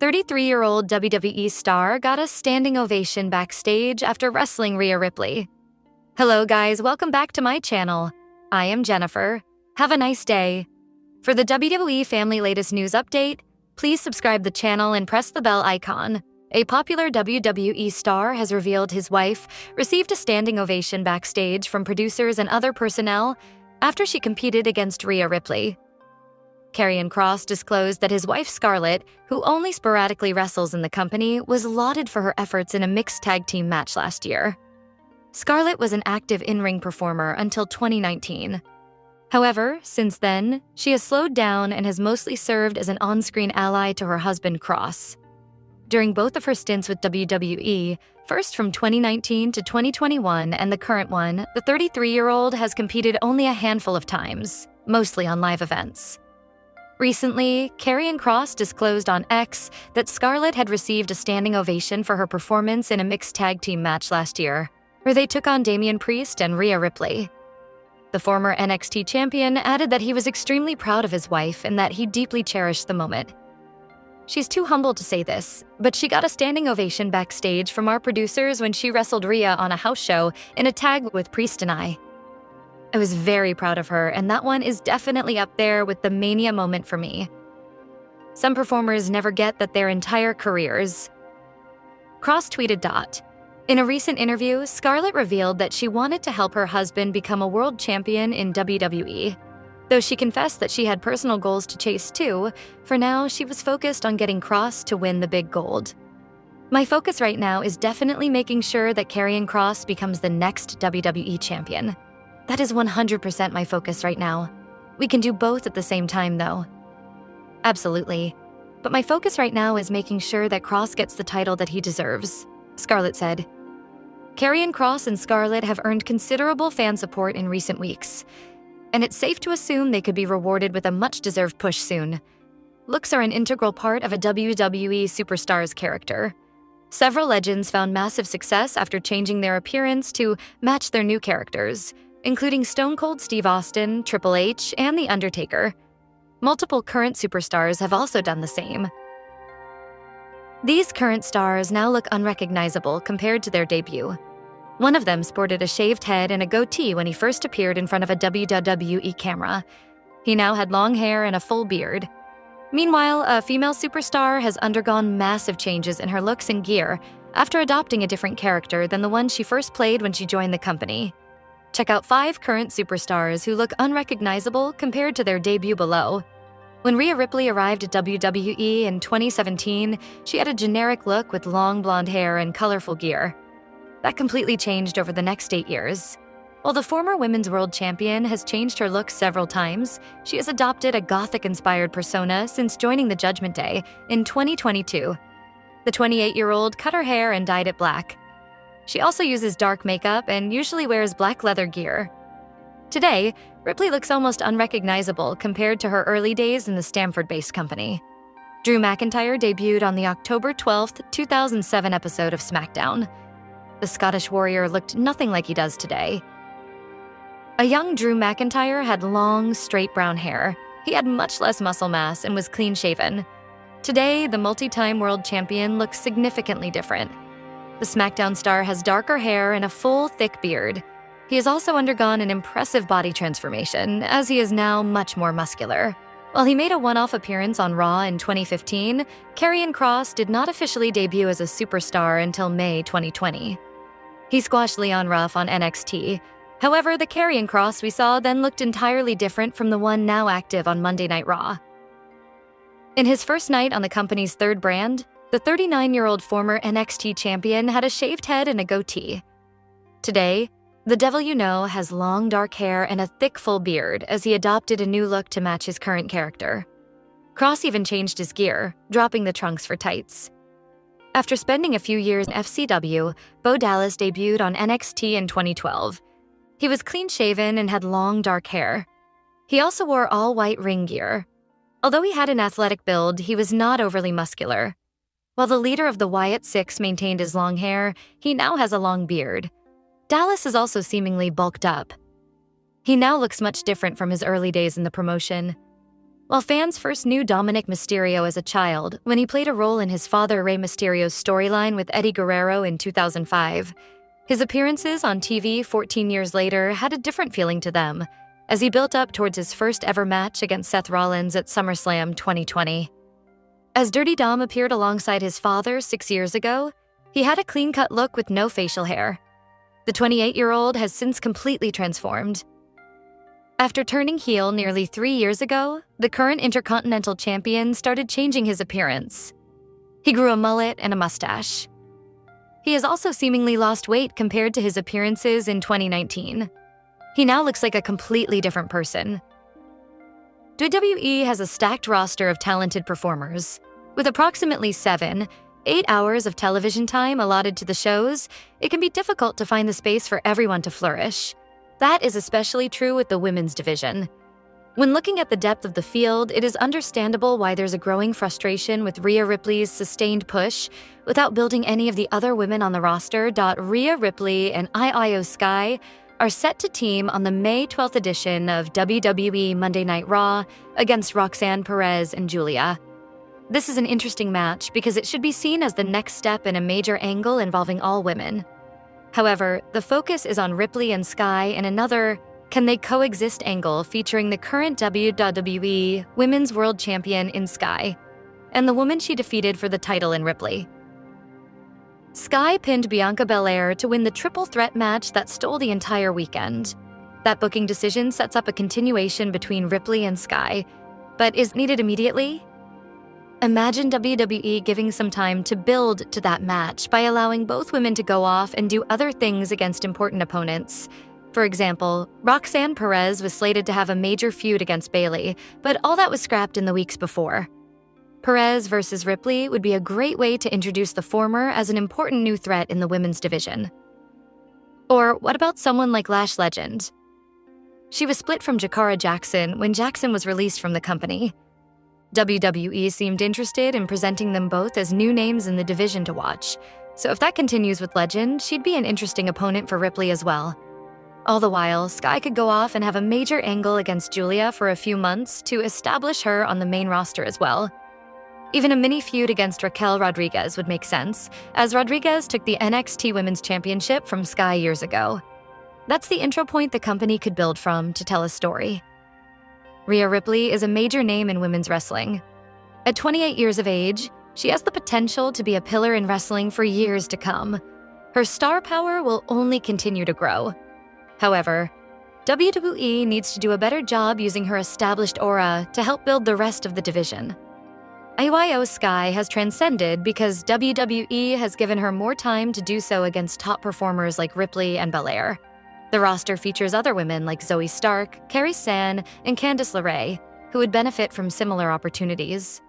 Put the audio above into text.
33-year-old WWE star got a standing ovation backstage after wrestling Rhea Ripley. Hello guys, welcome back to my channel. I am Jennifer. Have a nice day. For the WWE family latest news update, please subscribe the channel and press the bell icon. A popular WWE star has revealed his wife received a standing ovation backstage from producers and other personnel after she competed against Rhea Ripley. Karrion Kross disclosed that his wife Scarlett, who only sporadically wrestles in the company, was lauded for her efforts in a mixed tag team match last year. Scarlett was an active in-ring performer until 2019. However, since then, she has slowed down and has mostly served as an on-screen ally to her husband Kross. During both of her stints with WWE, first from 2019 to 2021 and the current one, the 33-year-old has competed only a handful of times, mostly on live events. Recently, Karrion Kross disclosed on X that Scarlett had received a standing ovation for her performance in a mixed tag team match last year, where they took on Damian Priest and Rhea Ripley. The former NXT champion added that he was extremely proud of his wife and that he deeply cherished the moment. She's too humble to say this, but she got a standing ovation backstage from our producers when she wrestled Rhea on a house show in a tag with Priest and I was very proud of her, and that one is definitely up there with the Mania moment for me. Some performers never get that their entire careers. Kross tweeted, In a recent interview, Scarlett revealed that she wanted to help her husband become a world champion in WWE. Though she confessed that she had personal goals to chase too, for now she was focused on getting Kross to win the big gold. My focus right now is definitely making sure that Karrion Kross becomes the next WWE champion. That is 100% my focus right now. We can do both at the same time though. Absolutely. But my focus right now is making sure that Kross gets the title that he deserves, Scarlett said. Karrion Kross and Scarlett have earned considerable fan support in recent weeks, and it's safe to assume they could be rewarded with a much-deserved push soon. Looks are an integral part of a WWE superstar's character. Several legends found massive success after changing their appearance to match their new characters, including Stone Cold Steve Austin, Triple H, and The Undertaker. Multiple current superstars have also done the same. These current stars now look unrecognizable compared to their debut. One of them sported a shaved head and a goatee when he first appeared in front of a WWE camera. He now had long hair and a full beard. Meanwhile, a female superstar has undergone massive changes in her looks and gear after adopting a different character than the one she first played when she joined the company. Check out 5 current superstars who look unrecognizable compared to their debut below. When Rhea Ripley arrived at WWE in 2017, she had a generic look with long blonde hair and colorful gear. That completely changed over the next 8 years. While the former women's world champion has changed her look several times, she has adopted a gothic-inspired persona since joining the Judgment Day in 2022. The 28-year-old cut her hair and dyed it black. She also uses dark makeup and usually wears black leather gear. Today, Ripley looks almost unrecognizable compared to her early days in the Stamford-based company. Drew McIntyre debuted on the October 12, 2007 episode of SmackDown. The Scottish Warrior looked nothing like he does today. A young Drew McIntyre had long, straight brown hair. He had much less muscle mass and was clean-shaven. Today, the multi-time world champion looks significantly different. The SmackDown star has darker hair and a full, thick beard. He has also undergone an impressive body transformation, as he is now much more muscular. While he made a one-off appearance on Raw in 2015, Karrion Kross did not officially debut as a superstar until May 2020. He squashed Leon Ruff on NXT. However, the Karrion Kross we saw then looked entirely different from the one now active on Monday Night Raw. In his first night on the company's third brand, the 39-year-old former NXT champion had a shaved head and a goatee. Today, the Devil You Know has long dark hair and a thick full beard as he adopted a new look to match his current character. Kross even changed his gear, dropping the trunks for tights. After spending a few years in FCW, Bo Dallas debuted on NXT in 2012. He was clean-shaven and had long dark hair. He also wore all-white ring gear. Although he had an athletic build, he was not overly muscular. While the leader of the Wyatt Six maintained his long hair, he now has a long beard. Dallas is also seemingly bulked up. He now looks much different from his early days in the promotion. While fans first knew Dominic Mysterio as a child when he played a role in his father Rey Mysterio's storyline with Eddie Guerrero in 2005, his appearances on TV 14 years later had a different feeling to them, as he built up towards his first ever match against Seth Rollins at SummerSlam 2020. As Dirty Dom appeared alongside his father 6 years ago, he had a clean-cut look with no facial hair. The 28-year-old has since completely transformed. After turning heel nearly 3 years ago, the current Intercontinental Champion started changing his appearance. He grew a mullet and a mustache. He has also seemingly lost weight compared to his appearances in 2019. He now looks like a completely different person. WWE has a stacked roster of talented performers. With approximately 7-8 hours of television time allotted to the shows, it can be difficult to find the space for everyone to flourish. That is especially true with the women's division. When looking at the depth of the field, it is understandable why there's a growing frustration with Rhea Ripley's sustained push without building any of the other women on the roster. Rhea Ripley and Io Sky are set to team on the May 12th edition of WWE Monday Night Raw against Roxanne Perez and Julia. This is an interesting match because it should be seen as the next step in a major angle involving all women. However, the focus is on Ripley and Sky in another Can They Coexist angle featuring the current WWE Women's World Champion in Sky and the woman she defeated for the title in Ripley. Sky pinned Bianca Belair to win the triple threat match that stole the entire weekend. That booking decision sets up a continuation between Ripley and Sky, but is needed immediately? Imagine WWE giving some time to build to that match by allowing both women to go off and do other things against important opponents. For example, Roxanne Perez was slated to have a major feud against Bayley, but all that was scrapped in the weeks before. Perez versus Ripley would be a great way to introduce the former as an important new threat in the women's division. Or what about someone like Lash Legend? She was split from Jakara Jackson when Jackson was released from the company. WWE seemed interested in presenting them both as new names in the division to watch, so if that continues with Legend, she'd be an interesting opponent for Ripley as well. All the while, Sky could go off and have a major angle against Julia for a few months to establish her on the main roster as well. Even a mini feud against Raquel Rodriguez would make sense, as Rodriguez took the NXT Women's Championship from Sky years ago. That's the intro point the company could build from to tell a story. Rhea Ripley is a major name in women's wrestling. At 28 years of age, she has the potential to be a pillar in wrestling for years to come. Her star power will only continue to grow. However, WWE needs to do a better job using her established aura to help build the rest of the division. Io Sky has transcended because WWE has given her more time to do so against top performers like Ripley and Belair. The roster features other women like Zoe Stark, Kairi Sane, and Candice LeRae, who would benefit from similar opportunities.